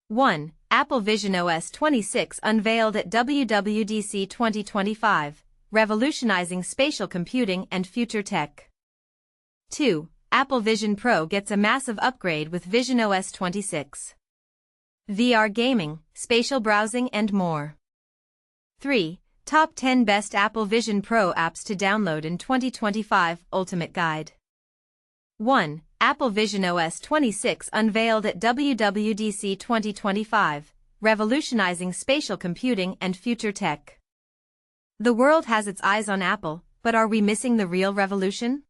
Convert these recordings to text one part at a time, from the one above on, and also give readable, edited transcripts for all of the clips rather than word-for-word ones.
1. Apple VisionOS 26 unveiled at WWDC 2025, revolutionizing spatial computing and future tech. 2. Apple Vision Pro gets a massive upgrade with VisionOS 26. VR gaming, spatial browsing and more. 3. Top 10 Best Apple Vision Pro Apps to Download in 2025 Ultimate Guide. 1. Apple VisionOS 26 unveiled at WWDC 2025, revolutionizing spatial computing and future tech. The world has its eyes on Apple, but are we missing the real revolution?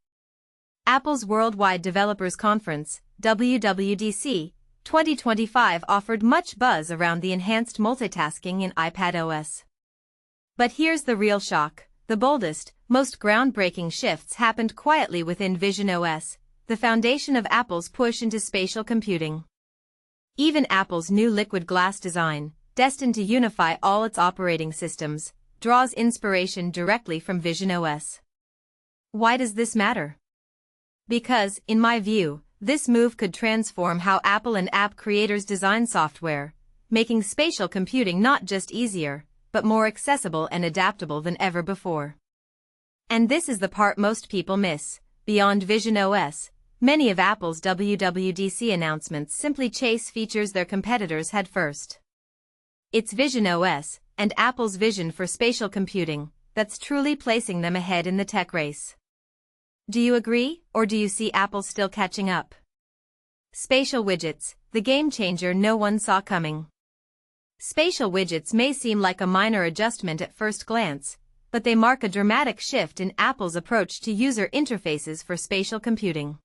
Apple's Worldwide Developers Conference, WWDC, 2025 offered much buzz around the enhanced multitasking in iPadOS. But here's the real shock. The boldest, most groundbreaking shifts happened quietly within VisionOS, the foundation of Apple's push into spatial computing. Even Apple's new liquid glass design, destined to unify all its operating systems, draws inspiration directly from VisionOS. Why does this matter? Because, in my view, this move could transform how Apple and app creators design software, making spatial computing not just easier, but more accessible and adaptable than ever before. And this is the part most people miss. Beyond VisionOS, many of Apple's WWDC announcements simply chase features their competitors had first. It's VisionOS, and Apple's vision for spatial computing, that's truly placing them ahead in the tech race. Do you agree, or do you see Apple still catching up? Spatial widgets, the game changer no one saw coming. Spatial widgets may seem like a minor adjustment at first glance, but they mark a dramatic shift in Apple's approach to user interfaces for spatial computing.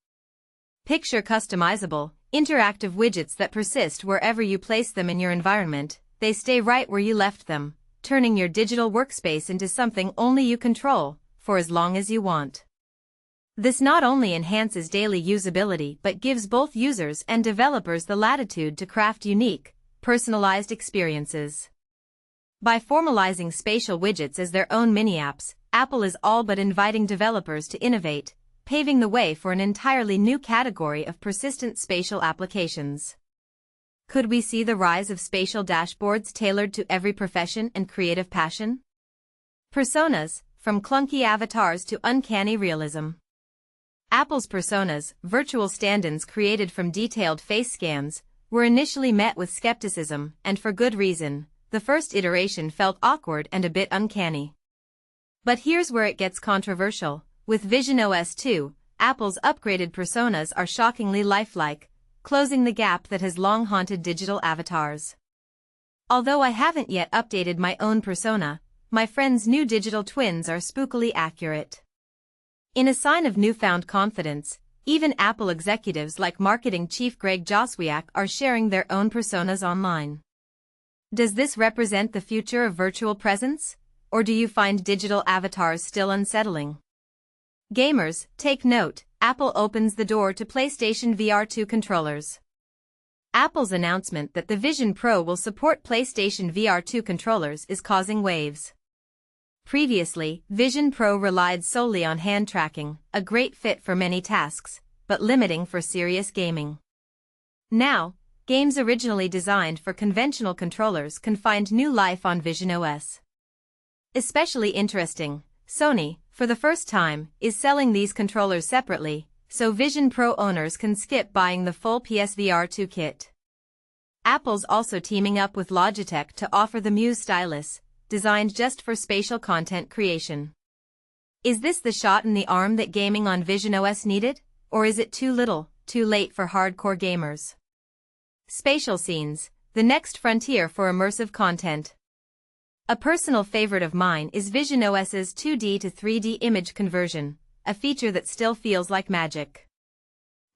Picture customizable, interactive widgets that persist wherever you place them in your environment. They stay right where you left them, turning your digital workspace into something only you control, for as long as you want. This not only enhances daily usability but gives both users and developers the latitude to craft unique, personalized experiences. By formalizing spatial widgets as their own mini-apps, Apple is all but inviting developers to innovate, paving the way for an entirely new category of persistent spatial applications. Could we see the rise of spatial dashboards tailored to every profession and creative passion? Personas, from clunky avatars to uncanny realism. Apple's personas, virtual stand-ins created from detailed face scans, were initially met with skepticism, and for good reason. The first iteration felt awkward and a bit uncanny. But here's where it gets controversial. With VisionOS 2, Apple's upgraded personas are shockingly lifelike, closing the gap that has long haunted digital avatars. Although I haven't yet updated my own persona, my friends' new digital twins are spookily accurate. In a sign of newfound confidence, even Apple executives like marketing chief Greg Joswiak are sharing their own personas online. Does this represent the future of virtual presence, or do you find digital avatars still unsettling? Gamers, take note, Apple opens the door to PlayStation VR2 controllers. Apple's announcement that the Vision Pro will support PlayStation VR2 controllers is causing waves. Previously, Vision Pro relied solely on hand tracking, a great fit for many tasks, but limiting for serious gaming. Now, games originally designed for conventional controllers can find new life on VisionOS. Especially interesting, Sony, for the first time, is selling these controllers separately, so Vision Pro owners can skip buying the full PSVR 2 kit. Apple's also teaming up with Logitech to offer the Muse stylus, designed just for spatial content creation. Is this the shot in the arm that gaming on VisionOS needed, or is it too little, too late for hardcore gamers? Spatial scenes, the next frontier for immersive content. A personal favorite of mine is VisionOS's 2D to 3D image conversion, a feature that still feels like magic.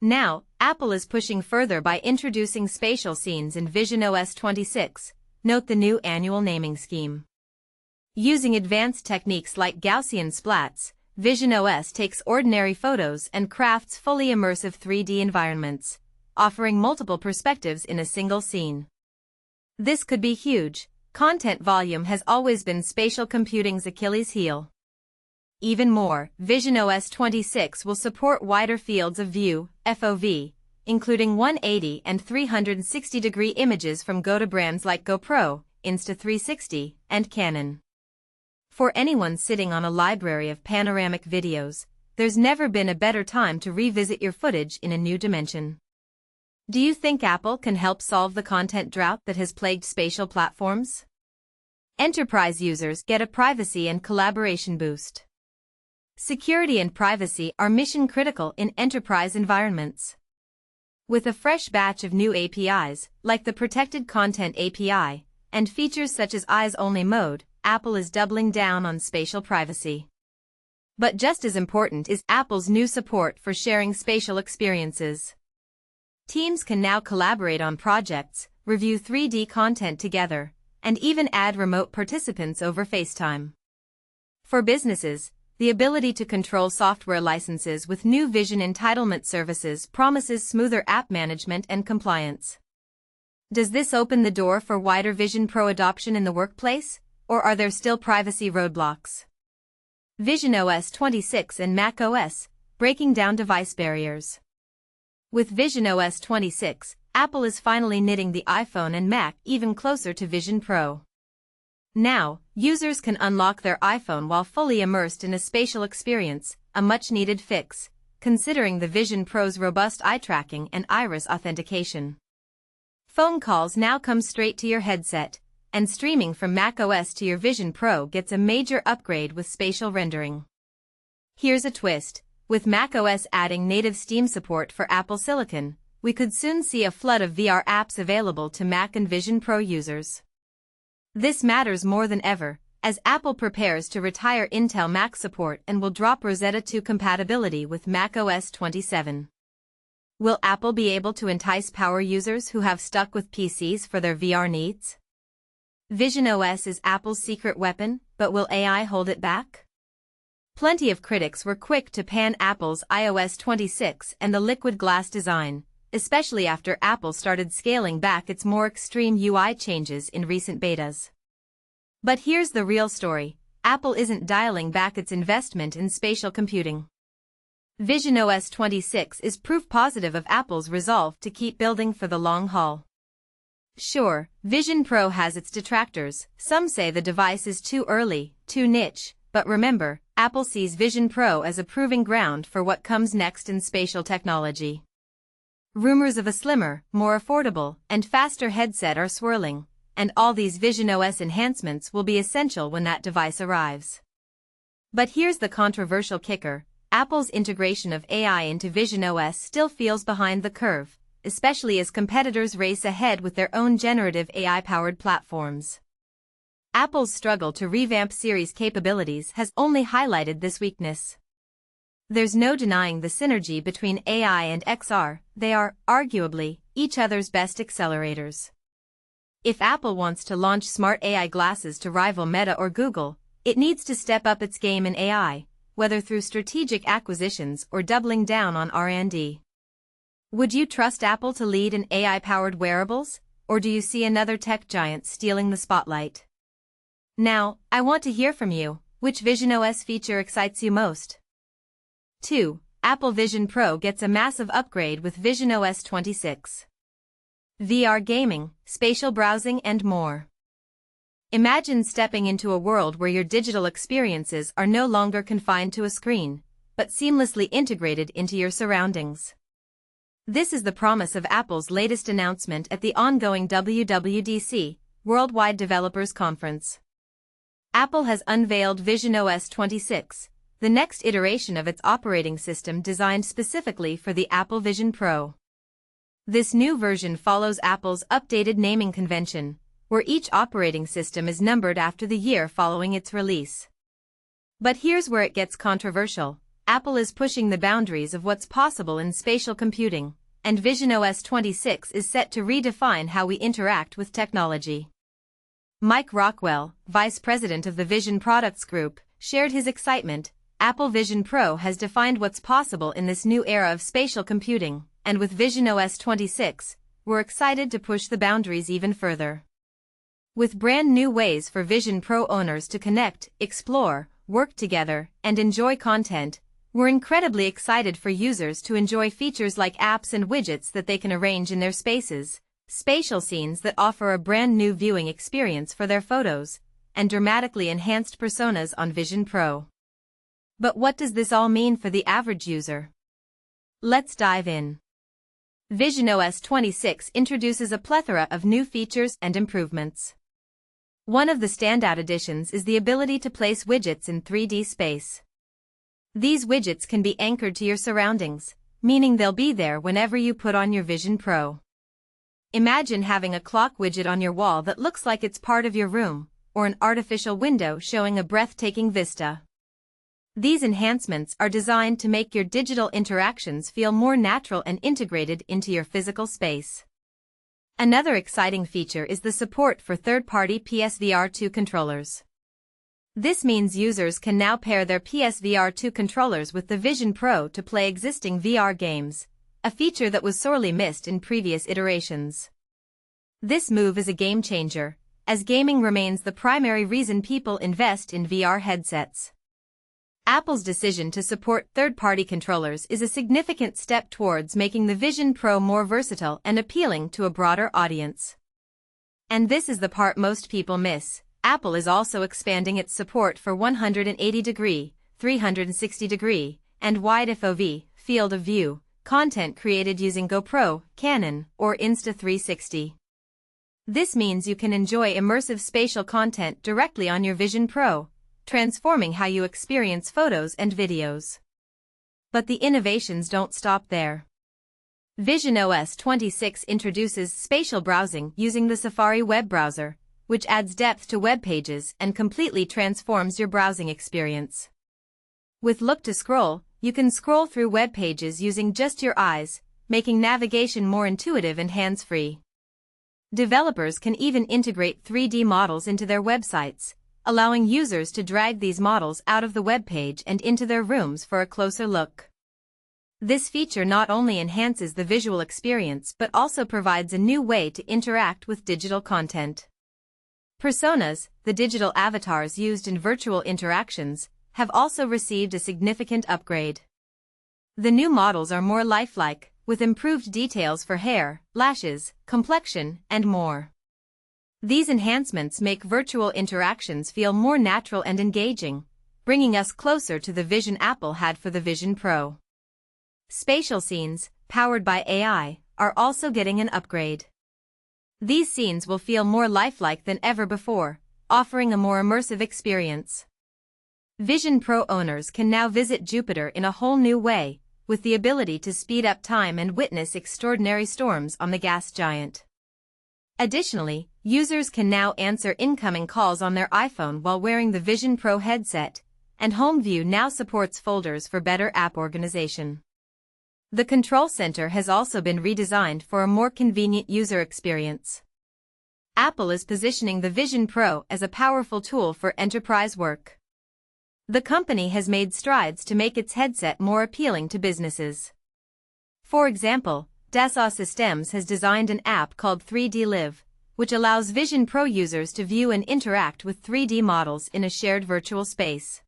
Now, Apple is pushing further by introducing spatial scenes in VisionOS 26, note the new annual naming scheme. Using advanced techniques like Gaussian splats, VisionOS takes ordinary photos and crafts fully immersive 3D environments, offering multiple perspectives in a single scene. This could be huge. Content volume has always been spatial computing's Achilles heel. Even more, VisionOS 26 will support wider fields of view, FOV, including 180 and 360-degree images from go-to brands like GoPro, Insta360, and Canon. For anyone sitting on a library of panoramic videos, there's never been a better time to revisit your footage in a new dimension. Do you think Apple can help solve the content drought that has plagued spatial platforms? Enterprise users get a privacy and collaboration boost. Security and privacy are mission-critical in enterprise environments. With a fresh batch of new APIs, like the Protected Content API, and features such as eyes-only mode, Apple is doubling down on spatial privacy. But just as important is Apple's new support for sharing spatial experiences. Teams can now collaborate on projects, review 3D content together, and even add remote participants over FaceTime. For businesses, the ability to control software licenses with new Vision entitlement services promises smoother app management and compliance. Does this open the door for wider Vision Pro adoption in the workplace, or are there still privacy roadblocks? VisionOS 26 and macOS, breaking down device barriers. With VisionOS 26, Apple is finally knitting the iPhone and Mac even closer to Vision Pro. Now, users can unlock their iPhone while fully immersed in a spatial experience, a much-needed fix, considering the Vision Pro's robust eye tracking and iris authentication. Phone calls now come straight to your headset, and streaming from macOS to your Vision Pro gets a major upgrade with spatial rendering. Here's a twist: with macOS adding native Steam support for Apple Silicon, we could soon see a flood of VR apps available to Mac and Vision Pro users. This matters more than ever, as Apple prepares to retire Intel Mac support and will drop Rosetta 2 compatibility with macOS 27. Will Apple be able to entice power users who have stuck with PCs for their VR needs? VisionOS is Apple's secret weapon, but will AI hold it back? Plenty of critics were quick to pan Apple's iOS 26 and the liquid glass design, especially after Apple started scaling back its more extreme UI changes in recent betas. But here's the real story: Apple isn't dialing back its investment in spatial computing. VisionOS 26 is proof positive of Apple's resolve to keep building for the long haul. Sure, Vision Pro has its detractors. Some say the device is too early, too niche, but remember, Apple sees Vision Pro as a proving ground for what comes next in spatial technology. Rumors of a slimmer, more affordable, and faster headset are swirling, and all these VisionOS enhancements will be essential when that device arrives. But here's the controversial kicker: Apple's integration of AI into VisionOS still feels behind the curve, especially as competitors race ahead with their own generative AI-powered platforms. Apple's struggle to revamp Siri's capabilities has only highlighted this weakness. There's no denying the synergy between AI and XR; they are, arguably, each other's best accelerators. If Apple wants to launch smart AI glasses to rival Meta or Google, it needs to step up its game in AI, whether through strategic acquisitions or doubling down on R&D. Would you trust Apple to lead in AI-powered wearables, or do you see another tech giant stealing the spotlight? Now, I want to hear from you. Which VisionOS feature excites you most? 2. Apple Vision Pro gets a massive upgrade with VisionOS 26. VR gaming, spatial browsing, and more. Imagine stepping into a world where your digital experiences are no longer confined to a screen, but seamlessly integrated into your surroundings. This is the promise of Apple's latest announcement at the ongoing WWDC, Worldwide Developers Conference. Apple has unveiled VisionOS 26, the next iteration of its operating system designed specifically for the Apple Vision Pro. This new version follows Apple's updated naming convention, where each operating system is numbered after the year following its release. But here's where it gets controversial: Apple is pushing the boundaries of what's possible in spatial computing, and VisionOS 26 is set to redefine how we interact with technology. Mike Rockwell, vice president of the Vision Products Group, shared his excitement. Apple Vision Pro has defined what's possible in this new era of spatial computing, and with VisionOS 26, we're excited to push the boundaries even further. With brand new ways for Vision Pro owners to connect, explore, work together, and enjoy content, We're incredibly excited for users to enjoy features like apps and widgets that they can arrange in their spaces, spatial scenes that offer a brand new viewing experience for their photos, and dramatically enhanced personas on Vision Pro. But what does this all mean for the average user? Let's dive in. VisionOS 26 introduces a plethora of new features and improvements. One of the standout additions is the ability to place widgets in 3D space. These widgets can be anchored to your surroundings, meaning they'll be there whenever you put on your Vision Pro. Imagine having a clock widget on your wall that looks like it's part of your room, or an artificial window showing a breathtaking vista. These enhancements are designed to make your digital interactions feel more natural and integrated into your physical space. Another exciting feature is the support for third-party PSVR 2 controllers. This means users can now pair their PSVR 2 controllers with the Vision Pro to play existing VR games, a feature that was sorely missed in previous iterations. This move is a game-changer, as gaming remains the primary reason people invest in VR headsets. Apple's decision to support third-party controllers is a significant step towards making the Vision Pro more versatile and appealing to a broader audience. And this is the part most people miss. Apple is also expanding its support for 180-degree, 360-degree, and wide FOV, field of view, content created using GoPro, Canon, or Insta360. This means you can enjoy immersive spatial content directly on your Vision Pro, transforming how you experience photos and videos. But the innovations don't stop there. VisionOS 26 introduces spatial browsing using the Safari web browser, which adds depth to web pages and completely transforms your browsing experience. With Look to Scroll, you can scroll through web pages using just your eyes, making navigation more intuitive and hands-free. Developers can even integrate 3D models into their websites, allowing users to drag these models out of the web page and into their rooms for a closer look. This feature not only enhances the visual experience but also provides a new way to interact with digital content. Personas, the digital avatars used in virtual interactions, have also received a significant upgrade. The new models are more lifelike, with improved details for hair, lashes, complexion, and more. These enhancements make virtual interactions feel more natural and engaging, bringing us closer to the vision Apple had for the Vision Pro. Spatial scenes, powered by AI, are also getting an upgrade. These scenes will feel more lifelike than ever before, offering a more immersive experience. Vision Pro owners can now visit Jupiter in a whole new way, with the ability to speed up time and witness extraordinary storms on the gas giant. Additionally, users can now answer incoming calls on their iPhone while wearing the Vision Pro headset, and Home View now supports folders for better app organization. The control center has also been redesigned for a more convenient user experience. Apple is positioning the Vision Pro as a powerful tool for enterprise work. The company has made strides to make its headset more appealing to businesses. For example, Dassault Systems has designed an app called 3D Live, which allows Vision Pro users to view and interact with 3D models in a shared virtual space.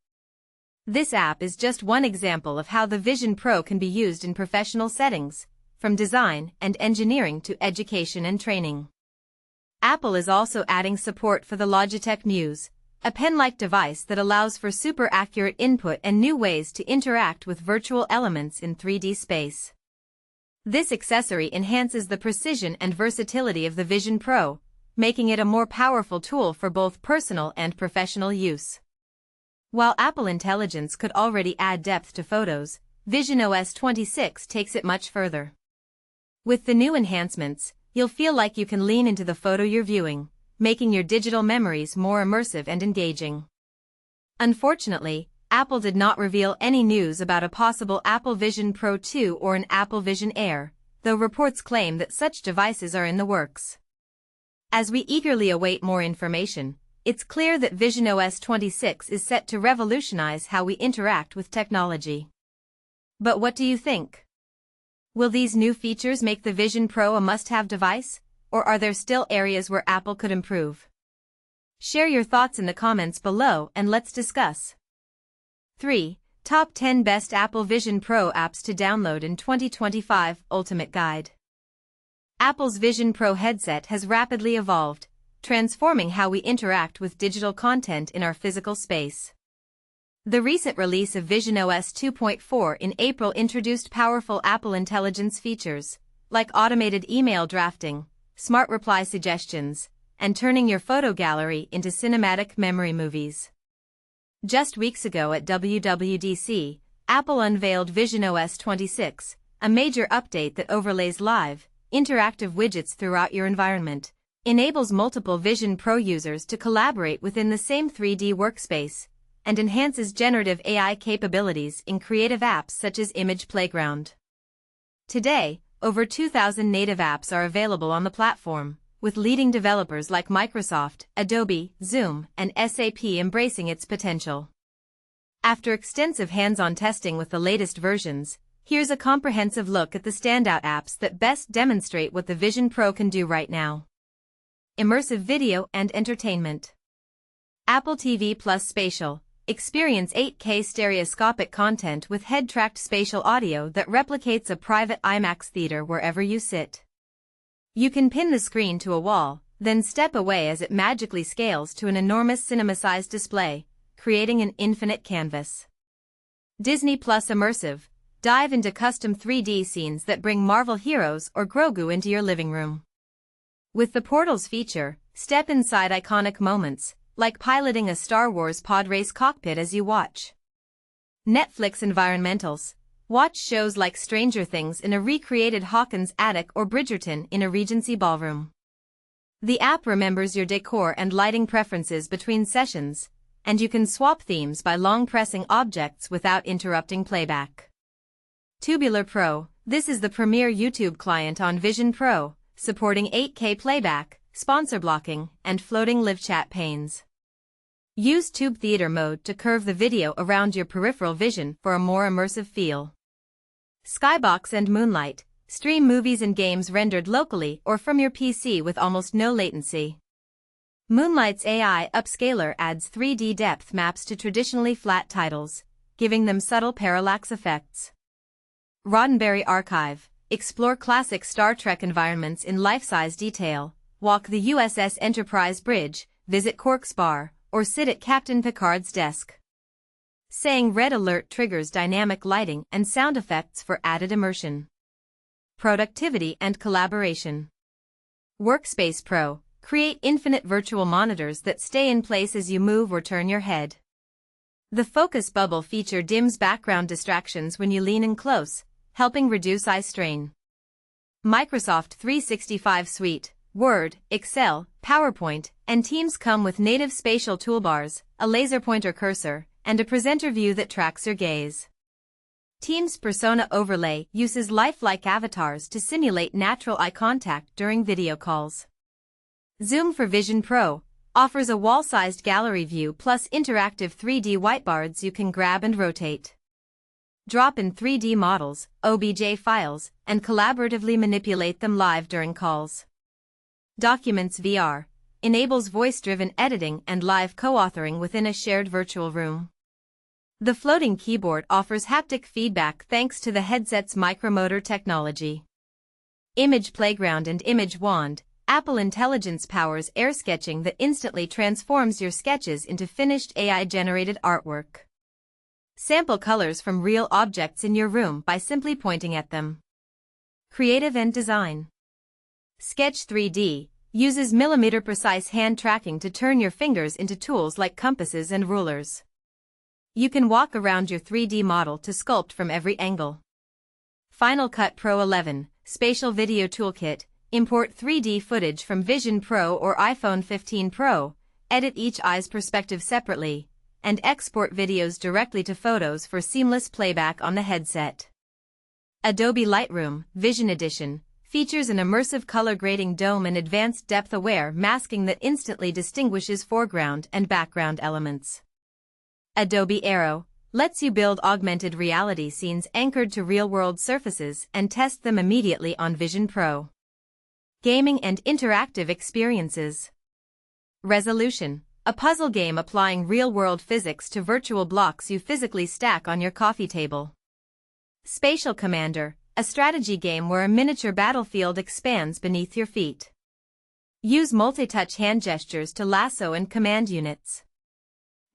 This app is just one example of how the Vision Pro can be used in professional settings, from design and engineering to education and training. Apple is also adding support for the Logitech Muse, a pen-like device that allows for super accurate input and new ways to interact with virtual elements in 3D space. This accessory enhances the precision and versatility of the Vision Pro, making it a more powerful tool for both personal and professional use. While Apple Intelligence could already add depth to photos, VisionOS 26 takes it much further. With the new enhancements, you'll feel like you can lean into the photo you're viewing, making your digital memories more immersive and engaging. Unfortunately, Apple did not reveal any news about a possible Apple Vision Pro 2 or an Apple Vision Air, though reports claim that such devices are in the works. As we eagerly await more information, it's clear that VisionOS 26 is set to revolutionize how we interact with technology. But what do you think? Will these new features make the Vision Pro a must-have device, or are there still areas where Apple could improve? Share your thoughts in the comments below and let's discuss. 3. Top 10 Best Apple Vision Pro Apps to Download in 2025 Ultimate Guide. Apple's Vision Pro headset has rapidly evolved, transforming how we interact with digital content in our physical space. The recent release of VisionOS 2.4 in April introduced powerful Apple Intelligence features, like automated email drafting, smart reply suggestions, and turning your photo gallery into cinematic memory movies. Just weeks ago at WWDC, Apple unveiled VisionOS 26, a major update that overlays live, interactive widgets throughout your environment, enables multiple Vision Pro users to collaborate within the same 3D workspace, and enhances generative AI capabilities in creative apps such as Image Playground. Today, over 2,000 native apps are available on the platform, with leading developers like Microsoft, Adobe, Zoom, and SAP embracing its potential. After extensive hands-on testing with the latest versions, here's a comprehensive look at the standout apps that best demonstrate what the Vision Pro can do right now. Immersive video and entertainment. Apple TV Plus Spatial. Experience 8K stereoscopic content with head-tracked spatial audio that replicates a private IMAX theater wherever you sit. You can pin the screen to a wall, then step away as it magically scales to an enormous cinema-sized display, creating an infinite canvas. Disney Plus Immersive. Dive into custom 3D scenes that bring Marvel heroes or Grogu into your living room. With the Portals feature, step inside iconic moments, like piloting a Star Wars pod race cockpit as you watch. Netflix Environmentals. Watch shows like Stranger Things in a recreated Hawkins attic or Bridgerton in a Regency ballroom. The app remembers your decor and lighting preferences between sessions, and you can swap themes by long pressing objects without interrupting playback. Tubular Pro. This is the premier YouTube client on Vision Pro, supporting 8K playback, sponsor blocking, and floating live chat panes. Use Tube Theater mode to curve the video around your peripheral vision for a more immersive feel. Skybox and Moonlight. Stream movies and games rendered locally or from your PC with almost no latency. Moonlight's AI upscaler adds 3D depth maps to traditionally flat titles, giving them subtle parallax effects. Roddenberry Archive. Explore classic Star Trek environments in life-size detail, walk the USS Enterprise bridge, visit Quark's bar, or sit at Captain Picard's desk. Saying Red Alert triggers dynamic lighting and sound effects for added immersion. Productivity and collaboration. Workspace Pro. Create infinite virtual monitors that stay in place as you move or turn your head. The Focus Bubble feature dims background distractions when you lean in close, helping reduce eye strain. Microsoft 365 Suite. Word, Excel, PowerPoint, and Teams come with native spatial toolbars, a laser pointer cursor, and a presenter view that tracks your gaze. Teams Persona Overlay uses lifelike avatars to simulate natural eye contact during video calls. Zoom for Vision Pro offers a wall-sized gallery view plus interactive 3D whiteboards you can grab and rotate. Drop in 3D models, OBJ files, and collaboratively manipulate them live during calls. Documents VR enables voice-driven editing and live co-authoring within a shared virtual room. The floating keyboard offers haptic feedback thanks to the headset's micromotor technology. Image Playground and Image Wand. Apple Intelligence powers air sketching that instantly transforms your sketches into finished AI-generated artwork. Sample colors from real objects in your room by simply pointing at them. Creative and Design. Sketch 3D uses millimeter-precise hand tracking to turn your fingers into tools like compasses and rulers. You can walk around your 3D model to sculpt from every angle. Final Cut Pro 11, Spatial Video Toolkit. Import 3D footage from Vision Pro or iPhone 15 Pro, edit each eye's perspective separately, and export videos directly to Photos for seamless playback on the headset. Adobe Lightroom Vision Edition features an immersive color grading dome and advanced depth-aware masking that instantly distinguishes foreground and background elements. Adobe Aero lets you build augmented reality scenes anchored to real-world surfaces and test them immediately on Vision Pro. Gaming and interactive experiences. Resolution a puzzle game applying real-world physics to virtual blocks you physically stack on your coffee table. Spatial Commander, a strategy game where a miniature battlefield expands beneath your feet. Use multi-touch hand gestures to lasso and command units.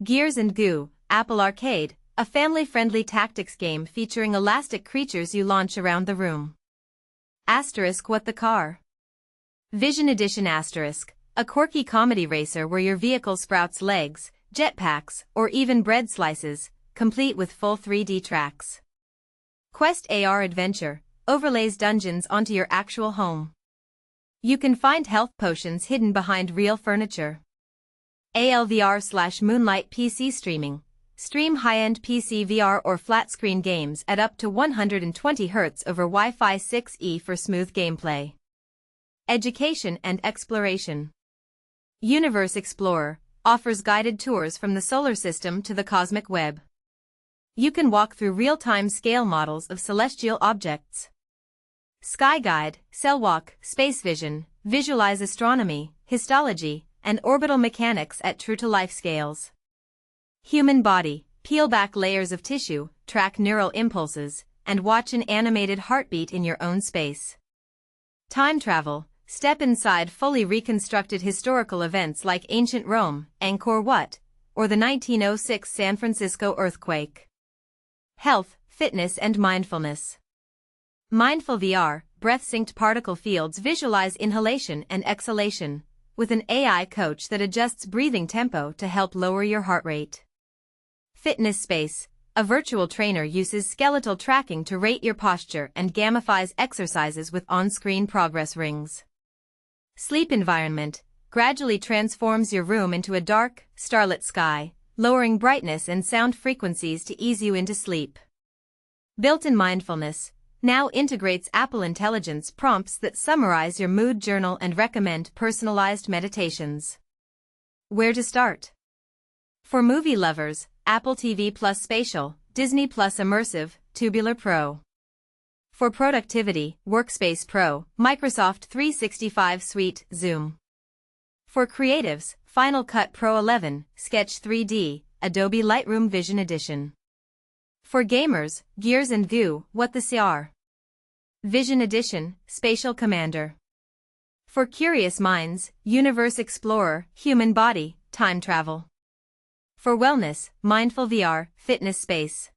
Gears and Goo, Apple Arcade, a family-friendly tactics game featuring elastic creatures you launch around the room. Asterisk What the Car? Vision Edition Asterisk, a quirky comedy racer where your vehicle sprouts legs, jetpacks, or even bread slices, complete with full 3D tracks. Quest AR Adventure, overlays dungeons onto your actual home. You can find health potions hidden behind real furniture. ALVR/Moonlight PC Streaming, stream high-end PC VR or flat-screen games at up to 120 Hz over Wi-Fi 6E for smooth gameplay. Education and Exploration. Universe Explorer, offers guided tours from the solar system to the cosmic web. You can walk through real-time scale models of celestial objects. Sky Guide, Cellwalk, Space Vision, visualize astronomy, histology, and orbital mechanics at true-to-life scales. Human Body, peel back layers of tissue, track neural impulses, and watch an animated heartbeat in your own space. Time Travel, step inside fully reconstructed historical events like ancient Rome, Angkor Wat, or the 1906 San Francisco earthquake. Health, Fitness and Mindfulness. Mindful VR, breath-synced particle fields visualize inhalation and exhalation, with an AI coach that adjusts breathing tempo to help lower your heart rate. Fitness Space, a virtual trainer uses skeletal tracking to rate your posture and gamifies exercises with on-screen progress rings. Sleep Environment, gradually transforms your room into a dark, starlit sky, lowering brightness and sound frequencies to ease you into sleep. Built-in Mindfulness, now integrates Apple Intelligence prompts that summarize your mood journal and recommend personalized meditations. Where to start? For movie lovers, Apple TV Plus Spatial, Disney Plus Immersive, Tubular Pro. For productivity, Workspace Pro, Microsoft 365 Suite, Zoom. For creatives, Final Cut Pro 11, Sketch 3D, Adobe Lightroom Vision Edition. For gamers, Gears and Goo, What the CR. Vision Edition, Spatial Commander. For curious minds, Universe Explorer, Human Body, Time Travel. For wellness, Mindful VR, Fitness Space.